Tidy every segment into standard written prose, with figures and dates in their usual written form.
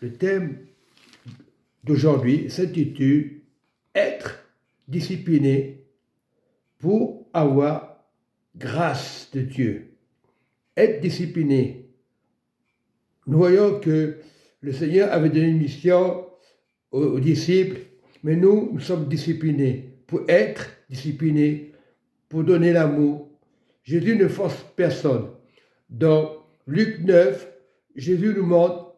Le thème d'aujourd'hui s'intitule Être discipliné pour avoir grâce de Dieu. Être discipliné. Nous voyons que le Seigneur avait donné une mission aux disciples, mais nous sommes disciplinés pour être disciplinés, pour donner l'amour. Jésus ne force personne. Dans Luc 9, Jésus nous montre,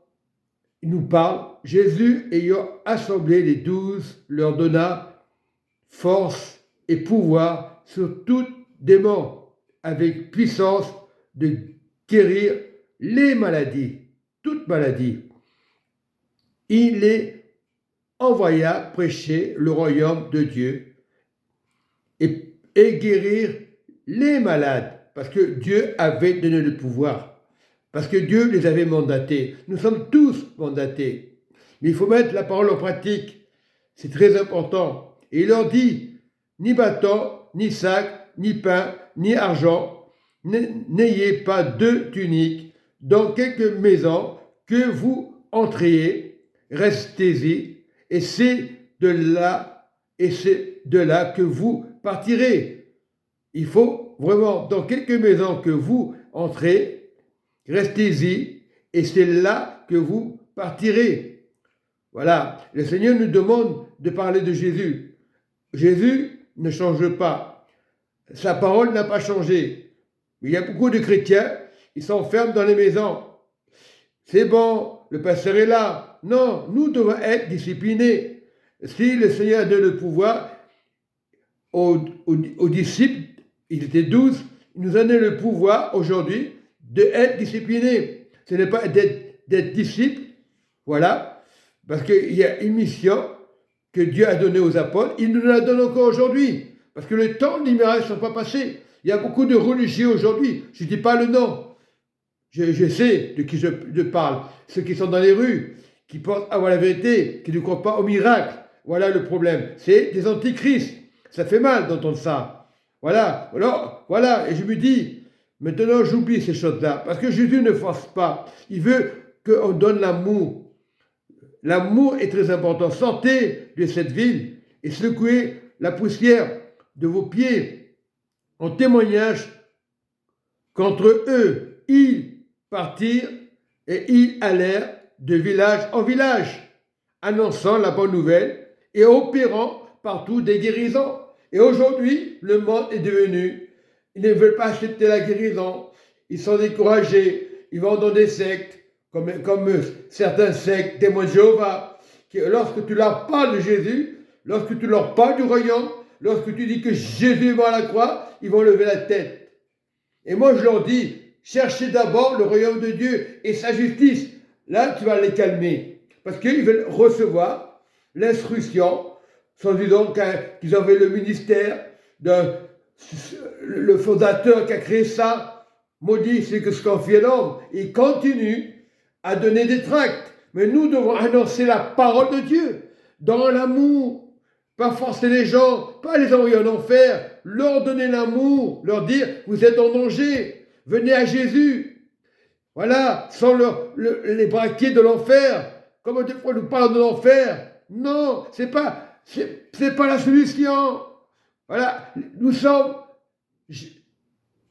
il nous parle, Jésus ayant assemblé les 12, leur donna force et pouvoir sur tout démon, avec puissance de guérir les maladies, toutes maladies. Il les envoya prêcher le royaume de Dieu et guérir les malades, parce que Dieu avait donné le pouvoir. Parce que Dieu les avait mandatés. Nous sommes tous mandatés. Mais il faut mettre la parole en pratique. C'est très important. Et il leur dit, ni bâton, ni sac, ni pain, ni argent, n'ayez pas de tunique. Dans quelque maison que vous entriez, restez-y. Et c'est de là que vous partirez. Il faut vraiment, dans quelque maison que vous entrez, restez-y, et c'est là que vous partirez. Voilà, le Seigneur nous demande de parler de Jésus. Jésus ne change pas. Sa parole n'a pas changé. Il y a beaucoup de chrétiens, ils s'enferment dans les maisons. C'est bon, le pasteur est là. Non, nous devons être disciplinés. Si le Seigneur donne le pouvoir aux disciples, ils étaient 12, il nous a donné le pouvoir aujourd'hui d'être discipliné. Ce n'est pas d'être disciple, voilà, parce qu'il y a une mission que Dieu a donnée aux apôtres, il nous la donne encore aujourd'hui, parce que le temps des miracles ne sont pas passés. Il y a beaucoup de religieux aujourd'hui, je ne dis pas le nom, je sais de qui je parle, ceux qui sont dans les rues, qui pensent avoir la vérité, qui ne croient pas au miracle. Voilà le problème, c'est des antichrists, ça fait mal d'entendre ça. Voilà, alors, voilà, et je me dis, maintenant, j'oublie ces choses-là, parce que Jésus ne force pas. Il veut qu'on donne l'amour. L'amour est très important. Sortez de cette ville et secouez la poussière de vos pieds en témoignage qu'entre eux, ils partirent et ils allèrent de village en village, annonçant la bonne nouvelle et opérant partout des guérisons. Et aujourd'hui, le monde est devenu... Ils ne veulent pas accepter la guérison. Ils sont découragés. Ils vont dans des sectes, comme certains sectes, témoins de Jéhovah, qui, lorsque tu leur parles de Jésus, lorsque tu leur parles du royaume, lorsque tu dis que Jésus va à la croix, ils vont lever la tête. Et moi, je leur dis, cherchez d'abord le royaume de Dieu et sa justice. Là, tu vas les calmer. Parce qu'ils veulent recevoir l'instruction, sans disant qu'ils avaient le ministère le fondateur qui a créé ça, maudit c'est que ce qu'en fait l'homme. Il continue à donner des tracts. Mais nous devons annoncer la parole de Dieu dans l'amour. Pas forcer les gens, pas les envoyer en enfer, leur donner l'amour, leur dire vous êtes en danger, venez à Jésus. Voilà, sans les braquer de l'enfer. Comme des fois nous parlons de l'enfer. Non, c'est pas la solution. Voilà, nous sommes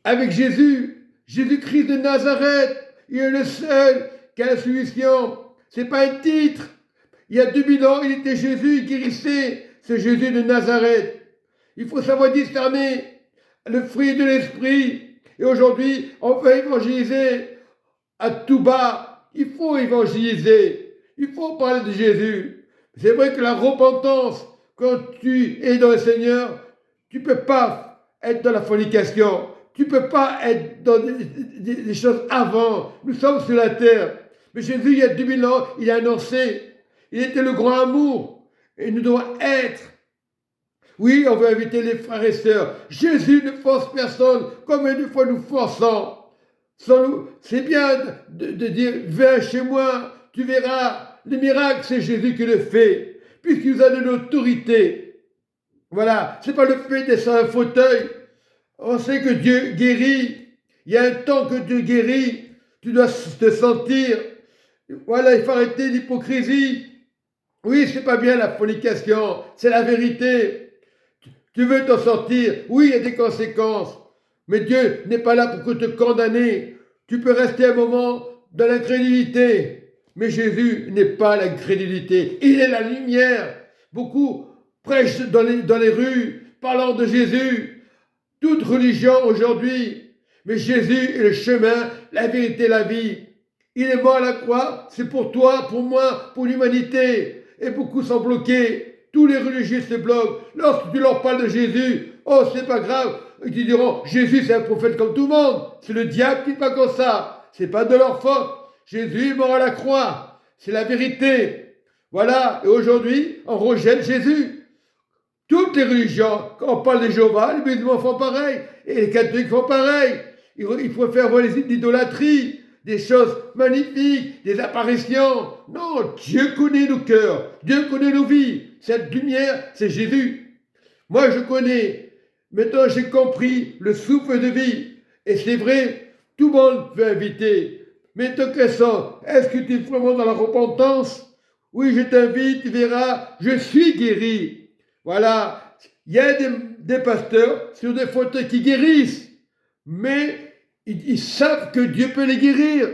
avec Jésus, Jésus-Christ de Nazareth. Il est le seul qui a la solution. Ce n'est pas un titre. Il y a 2000 ans, il était Jésus, il guérissait. C'est Jésus de Nazareth. Il faut savoir discerner le fruit de l'esprit. Et aujourd'hui, on peut évangéliser à tout bas. Il faut évangéliser. Il faut parler de Jésus. C'est vrai que la repentance, quand tu es dans le Seigneur, tu ne peux pas être dans la fornication. Tu ne peux pas être dans des choses avant. Nous sommes sur la terre. Mais Jésus, il y a 2000 ans, il a annoncé. Il était le grand amour. Et nous devons être. Oui, on veut inviter les frères et sœurs. Jésus ne force personne. Combien de fois nous forçons? C'est bien de dire, viens chez moi, tu verras. Les miracles, c'est Jésus qui le fait. Puisqu'il nous a de l'autorité. Voilà, ce n'est pas le fait d'être sur un fauteuil. On sait que Dieu guérit. Il y a un temps que Dieu guérit. Tu dois te sentir Voilà, il faut arrêter l'hypocrisie. Oui, c'est pas bien la fornication, c'est la vérité. Tu veux t'en sortir, oui, il y a des conséquences. Mais Dieu n'est pas là pour te condamner. Tu peux rester un moment dans l'incrédulité. Mais Jésus n'est pas l'incrédulité. Il est la lumière. Beaucoup prêchent dans les rues, parlant de Jésus. Toute religion aujourd'hui. Mais Jésus est le chemin, la vérité, la vie. Il est mort à la croix, c'est pour toi, pour moi, pour l'humanité. Et beaucoup sont bloqués. Tous les religieux se bloquent. Lorsque tu leur parles de Jésus, oh, c'est pas grave. Ils te diront, Jésus, c'est un prophète comme tout le monde. C'est le diable qui n'est pas comme ça. C'est pas de leur faute. Jésus est mort à la croix. C'est la vérité. Voilà. Et aujourd'hui, on rejette Jésus. Toutes les religions, quand on parle de Jéhovah, les musulmans font pareil. Et les catholiques font pareil. Ils préfèrent voir l'idolâtrie, des choses magnifiques, des apparitions. Non, Dieu connaît nos cœurs. Dieu connaît nos vies. Cette lumière, c'est Jésus. Moi, je connais. Maintenant, j'ai compris le souffle de vie. Et c'est vrai, tout le monde veut inviter. Mais ton question, est-ce que tu es vraiment dans la repentance? Oui, je t'invite, tu verras, je suis guéri. Voilà, il y a des pasteurs sur des fauteuils qui guérissent. Mais ils savent que Dieu peut les guérir.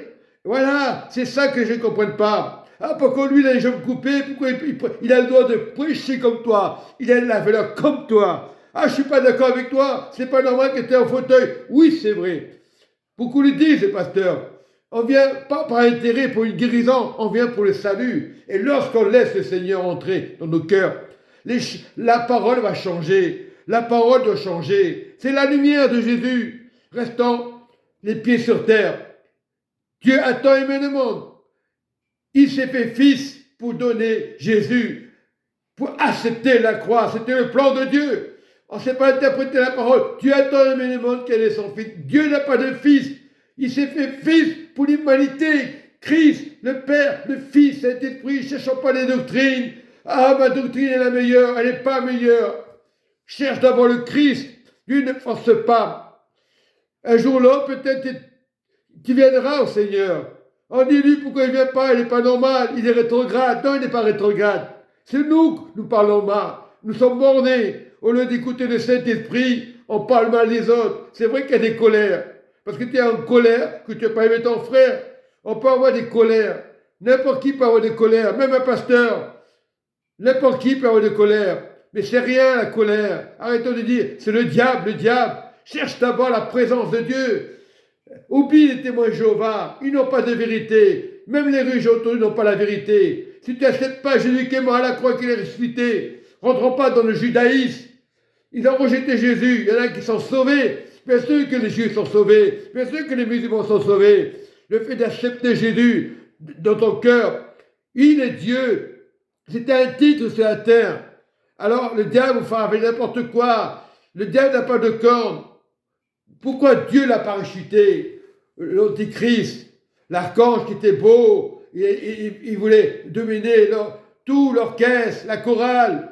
Voilà, c'est ça que je ne comprends pas. Ah, pourquoi lui, il a les jambes coupées? Pourquoi il a le droit de prêcher comme toi? Il a la valeur comme toi. Ah, je ne suis pas d'accord avec toi. C'est pas normal que tu aies un fauteuil. Oui, c'est vrai. Beaucoup le disent, les pasteurs. On vient pas par intérêt pour une guérison, on vient pour le salut. Et lorsqu'on laisse le Seigneur entrer dans nos cœurs, la parole va changer. La parole doit changer. C'est la lumière de Jésus. Restons les pieds sur terre. Dieu a tant aimé le monde. Il s'est fait fils pour donner Jésus, pour accepter la croix. C'était le plan de Dieu. On ne sait pas interpréter la parole. Dieu a tant aimé le monde qu'elle est son fils. Dieu n'a pas de fils. Il s'est fait fils pour l'humanité. Christ, le Père, le Fils, Saint-Esprit, ne cherchons pas les doctrines. Ah, ma doctrine est la meilleure. Elle n'est pas meilleure. Cherche d'abord le Christ. Dieu ne force pas. Un jour là, peut-être tu viendras au Seigneur. On dit lui pourquoi il ne vient pas, il n'est pas normal, il est rétrograde. Non, il n'est pas rétrograde. C'est nous que nous parlons mal. Nous sommes bornés. Au lieu d'écouter le Saint-Esprit, on parle mal des autres. C'est vrai qu'il y a des colères. Parce que tu es en colère, que tu n'as pas aimé ton frère. On peut avoir des colères. N'importe qui peut avoir des colères, même un pasteur. N'importe qui peut avoir des colères. Mais c'est rien la colère. Arrêtons de dire, c'est le diable, le diable. Cherche d'abord la présence de Dieu. Oublie les témoins de Jéhovah, ils n'ont pas de vérité. Même les religions autour n'ont pas la vérité. Si tu n'acceptes pas Jésus qui est mort à la croix, qu'il est ressuscité, rentrons pas dans le judaïsme. Ils ont rejeté Jésus. Il y en a qui sont sauvés. Bien sûr que les Juifs sont sauvés. Bien sûr que les musulmans sont sauvés. Le fait d'accepter Jésus dans ton cœur, il est Dieu. C'était un titre sur la terre. Alors le diable vous fera avec n'importe quoi. Le diable n'a pas de cornes. Pourquoi Dieu l'a parachuté? L'Antichrist, l'archange qui était beau, il voulait dominer tout l'orchestre, la chorale.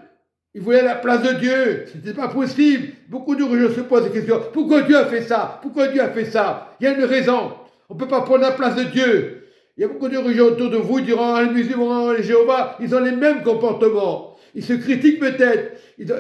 Il voulait la place de Dieu. Ce n'était pas possible. Beaucoup de religions se posent des questions. Pourquoi Dieu a fait ça? Pourquoi Dieu a fait ça? Il y a une raison. On ne peut pas prendre la place de Dieu. Il y a beaucoup de religions autour de vous, diront les musulmans, les Jéhovah, ils ont les mêmes comportements. Ils se critiquent peut-être.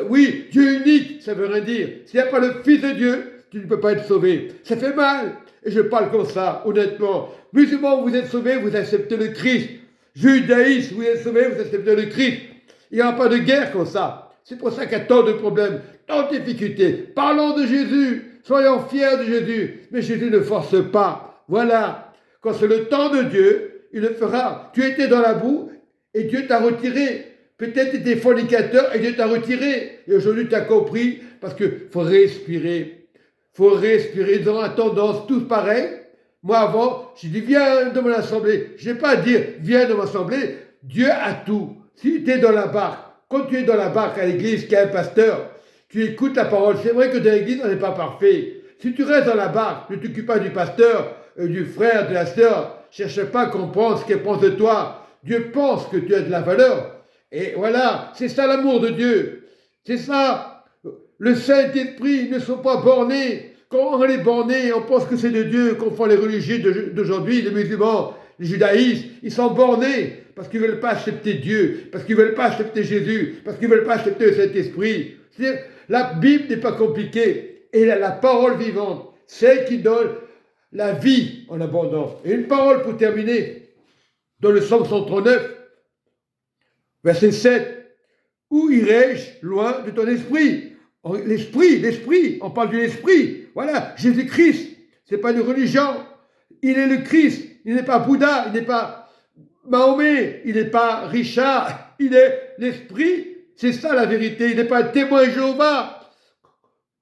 Oui, Dieu unique, ça veut rien dire. S'il n'y a pas le Fils de Dieu, tu ne peux pas être sauvé. Ça fait mal. Et je parle comme ça, honnêtement. Musulmans, vous êtes sauvés, vous acceptez le Christ. Judaïsme, vous êtes sauvés, vous acceptez le Christ. Il n'y aura pas de guerre comme ça. C'est pour ça qu'il y a tant de problèmes, tant de difficultés. Parlons de Jésus. Soyons fiers de Jésus. Mais Jésus ne force pas. Voilà. Quand c'est le temps de Dieu, il le fera. Tu étais dans la boue et Dieu t'a retiré. Peut-être tu étais fornicateur et Dieu t'a retiré. Et aujourd'hui, tu as compris parce qu'il faut respirer. Il faut respirer. Ils auront tendance tous pareils. Moi, avant, j'ai dit, viens dans mon assemblée. Je n'ai pas à dire, viens dans mon assemblée. Dieu a tout. Si tu es dans la barque, quand tu es dans la barque à l'église, qu'il y a un pasteur, tu écoutes la parole. C'est vrai que dans l'église, on n'est pas parfait. Si tu restes dans la barque, ne t'occupe pas du pasteur, du frère, de la sœur. Cherche pas à comprendre ce qu'il pense de toi. Dieu pense que tu as de la valeur. Et voilà, c'est ça l'amour de Dieu. C'est ça. Le Saint-Esprit ne sont pas bornés. Quand on est borné, on pense que c'est de Dieu, qu'on fait les religieux d'aujourd'hui, les musulmans, le judaïsme, ils sont bornés parce qu'ils ne veulent pas accepter Dieu, parce qu'ils ne veulent pas accepter Jésus, parce qu'ils ne veulent pas accepter le Saint-Esprit. La Bible n'est pas compliquée. Et la parole vivante, celle qui donne la vie en abondance. Et une parole pour terminer, dans le Psaume 139, verset 7. Où irai-je loin de ton esprit? L'esprit, on parle de l'esprit. Voilà, Jésus-Christ, ce n'est pas une religion. Il est le Christ, il n'est pas Bouddha, il n'est pas Mahomet, il n'est pas Richard, il est l'esprit. C'est ça la vérité, il n'est pas un témoin Jéhovah.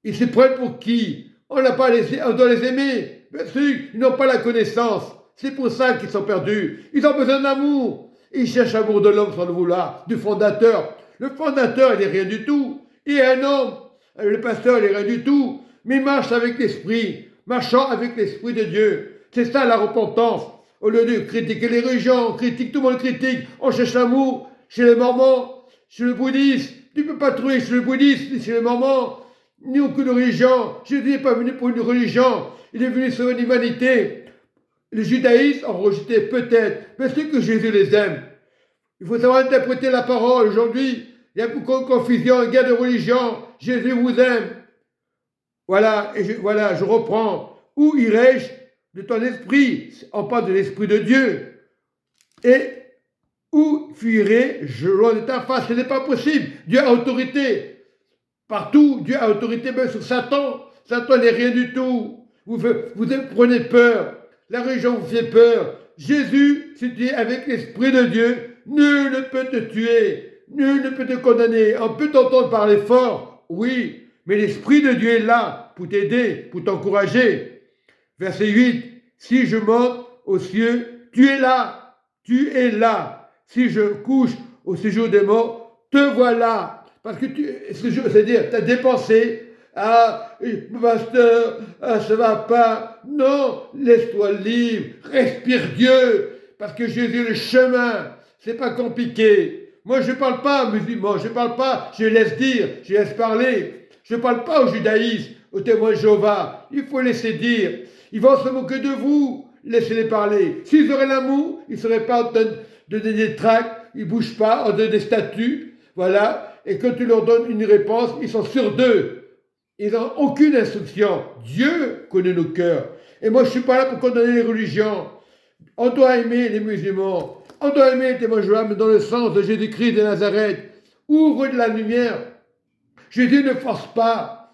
Ils se prennent pour qui? On doit les aimer. Bien sûr, ils n'ont pas la connaissance. C'est pour ça qu'ils sont perdus. Ils ont besoin d'amour. Ils cherchent l'amour de l'homme sans le vouloir, du fondateur. Le fondateur, il n'est rien du tout. Il est un homme. Le pasteur, il n'est rien du tout. Mais il marche avec l'esprit, marchant avec l'esprit de Dieu. C'est ça la repentance. Au lieu de critiquer les religions, tout le monde critique. On cherche l'amour chez les Mormons, chez le bouddhisme. Tu ne peux pas trouver chez le bouddhisme ni chez les Mormons, ni aucune religion. Jésus n'est pas venu pour une religion. Il est venu sauver l'humanité. Les judaïstes ont rejeté peut-être, mais ceux que Jésus les aime. Il faut savoir interpréter la parole. Aujourd'hui, il y a beaucoup de confusion, une guerre de religion. Jésus vous aime. Voilà, je reprends. Où irai-je de ton esprit? On parle de l'esprit de Dieu. Et où fuirai-je loin de ta face? Ce n'est pas possible. Dieu a autorité. Partout, Dieu a autorité, même sur Satan. Satan n'est rien du tout. Vous prenez peur. La religion vous fait peur. Jésus, si tu es avec l'Esprit de Dieu, nul ne peut te tuer, nul ne peut te condamner. On peut t'entendre parler fort, oui, mais l'Esprit de Dieu est là pour t'aider, pour t'encourager. Verset 8, si je monte aux cieux, tu es là, tu es là. Si je couche au séjour des morts, te voilà. Parce que c'est-à-dire, tu as dépensé. Ah, pasteur, ça va pas. Non, laisse-toi libre, respire Dieu, parce que Jésus est le chemin. C'est pas compliqué. Moi, je ne parle pas musulman, je ne parle pas, je laisse dire, je laisse parler. Je ne parle pas au judaïsme, aux témoins de Jéhovah. Il faut laisser dire. Ils vont se moquer de vous, laissez-les parler. S'ils auraient l'amour, ils ne seraient pas en train de donner des tracts, ils ne bougent pas, en donnant des statuts. Voilà. Et quand tu leur donnes une réponse, ils sont sûrs d'eux. Ils n'ont aucune instruction. Dieu connaît nos cœurs. Et moi, je ne suis pas là pour condamner les religions. On doit aimer les musulmans. On doit aimer les témoins de Jéhovah, mais dans le sens de Jésus-Christ de Nazareth. Ouvre de la lumière. Jésus ne force pas.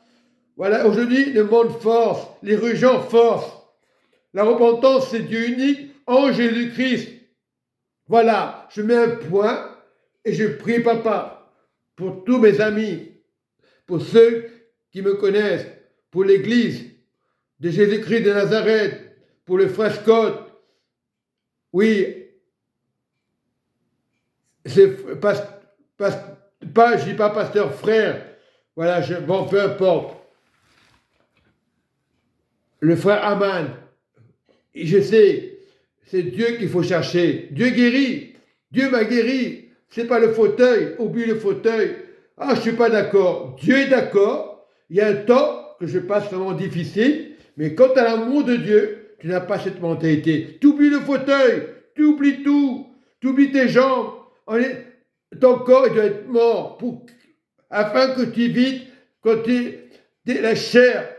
Voilà, aujourd'hui, le monde force. Les religions forcent. La repentance, c'est Dieu unique en Jésus-Christ. Voilà, je mets un point et je prie, Papa, pour tous mes amis, pour ceux qui me connaissent, pour l'Église de Jésus-Christ de Nazareth, pour le frère Scott. Oui, c'est je dis pas pasteur, frère. Voilà, bon, peu importe. Le frère Aman, je sais, c'est Dieu qu'il faut chercher. Dieu guérit. Dieu m'a guéri. C'est pas le fauteuil. Oublie le fauteuil. Ah, je suis pas d'accord. Dieu est d'accord. Il y a un temps que je passe vraiment difficile, mais quand tu as l'amour de Dieu, tu n'as pas cette mentalité. Tu oublies le fauteuil, tu oublies tout, tu oublies tes jambes. Ton corps il doit être mort afin que tu vives quand la chair.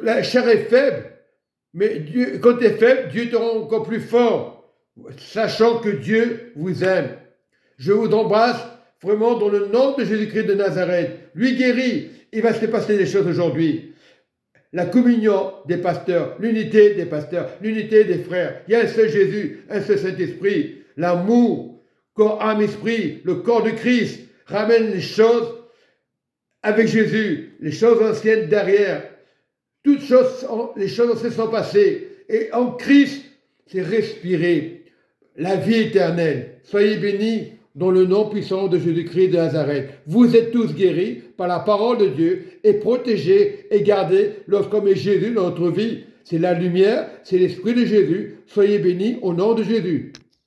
La chair est faible, mais Dieu, quand tu es faible, Dieu te rend encore plus fort, sachant que Dieu vous aime. Je vous embrasse vraiment dans le nom de Jésus-Christ de Nazareth. Lui guérit. Il va se passer des choses aujourd'hui. La communion des pasteurs, l'unité des pasteurs, l'unité des frères. Il y a un seul Jésus, un seul Saint-Esprit. L'amour, corps, âme, esprit, le corps de Christ ramène les choses avec Jésus, les choses anciennes derrière. Toutes choses, les choses anciennes sont passées. Et en Christ, c'est respirer la vie éternelle. Soyez bénis dans le nom puissant de Jésus-Christ de Nazareth. Vous êtes tous guéris par la parole de Dieu et protégés et gardés lorsqu'on met Jésus dans notre vie. C'est la lumière, c'est l'Esprit de Jésus. Soyez bénis au nom de Jésus.